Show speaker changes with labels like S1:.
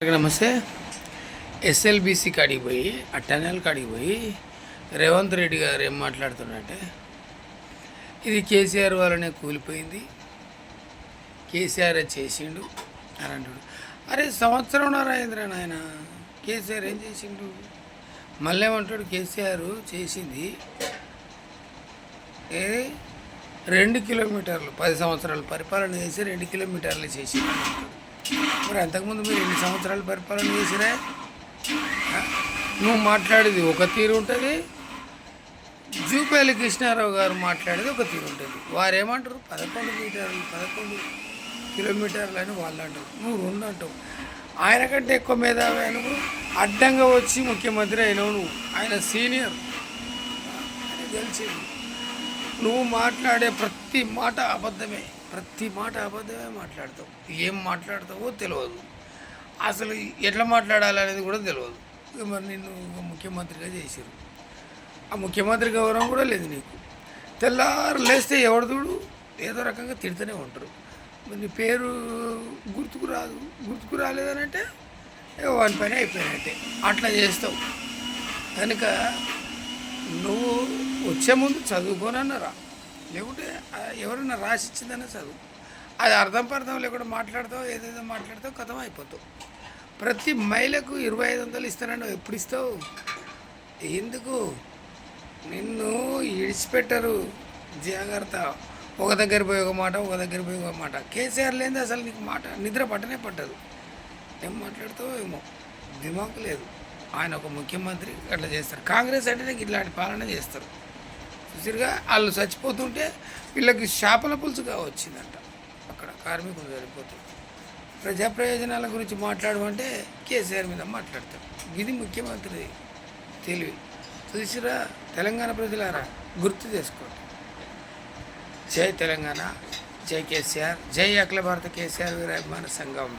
S1: నమస్తే. ఎస్ఎల్బీసీ కాడికి పోయి ఆ టనల్ కాడికి పోయి రేవంత్ రెడ్డి గారు ఏం మాట్లాడుతున్నారంటే ఇది కేసీఆర్ వల్లనే కూలిపోయింది, కేసీఆర్ చేసిండు అని అంటాడు. అరే సంవత్సరంన్నర అయిందిరా నాయన, కేసీఆర్ ఏం చేసిండు? మళ్ళీ ఏమంటాడు కేసీఆర్ చేసింది ఏది 2 కిలోమీటర్లు, 10 సంవత్సరాలు పరిపాలన చేసి 2 కిలోమీటర్లు చేసిండు. మరి అంతకుముందు మీరు ఎన్ని సంవత్సరాలు పరిపాలన చేసినా నువ్వు మాట్లాడేది ఒక తీరు ఉంటుంది, జూపల్లి కృష్ణారావు గారు మాట్లాడేది ఒక తీరు ఉంటుంది. వారు ఏమంటారు 11 కిలోమీటర్లు అని వాళ్ళు అంటారు, నువ్వు 2 అంటావు. ఆయన కంటే ఎక్కువ మేధావి అయినప్పుడు అడ్డంగా వచ్చి ముఖ్యమంత్రి అయినావు నువ్వు. ఆయన సీనియర్, ఆయన గెలిచింది. నువ్వు మాట్లాడే ప్రతి మాట అబద్ధమే మాట్లాడతావు. ఏం మాట్లాడతావో తెలియదు, అసలు ఎట్లా మాట్లాడాలనేది కూడా తెలియదు. మరి నిన్ను ముఖ్యమంత్రిగా చేశారు, ఆ ముఖ్యమంత్రి గౌరవం కూడా లేదు నీకు. తెల్లారు లేస్తే ఎవరిదోడు ఏదో రకంగా తిడుతూనే ఉంటారు. మరి నీ పేరు గుర్తుకు రాలేదనంటే వాని పని అయిపోయినట్టే, అట్లా చేస్తావు. కనుక నువ్వు వచ్చే ముందు చదువుకోనన్నారా, లేకుంటే ఎవరైనా రాసిచ్చిందనే చదువు. అది అర్థం లేకుండా మాట్లాడతావు, ఏదేదో మాట్లాడతావు, కథం అయిపోతావు. ప్రతి మహిళకు 2500 ఇస్తానని ఎప్పుడు ఇస్తావు? ఎందుకు? నిన్ను ఇడిచిపెట్టరు, జాగ్రత్త. ఒక దగ్గర పోయి ఒక మాట, కేసీఆర్ లేనిది అసలు నీకు మాట నిద్ర పట్టదు. ఏం మాట్లాడతావో ఏమో, దిమాకు లేదు. ఆయన ఒక ముఖ్యమంత్రి అట్లా చేస్తారు. కాంగ్రెస్ అంటే నీకు ఇట్లాంటి పాలన చేస్తారు. చూసిరుగా వాళ్ళు చచ్చిపోతుంటే వీళ్ళకి చేపల పులుసుగా వచ్చిందంట. అక్కడ కార్మికులు చనిపోతుంది. ప్రజా ప్రయోజనాల గురించి మాట్లాడమంటే కేసీఆర్ మీద మాట్లాడతారు. ఇది ముఖ్యమంత్రి తెలివి. చూసిరా, తెలంగాణ ప్రజలారా గుర్తు చేసుకోండి. జై తెలంగాణ, జై కేసీఆర్, జై అఖిల భారత కేసీఆర్ వీరాభిమాన సంఘం.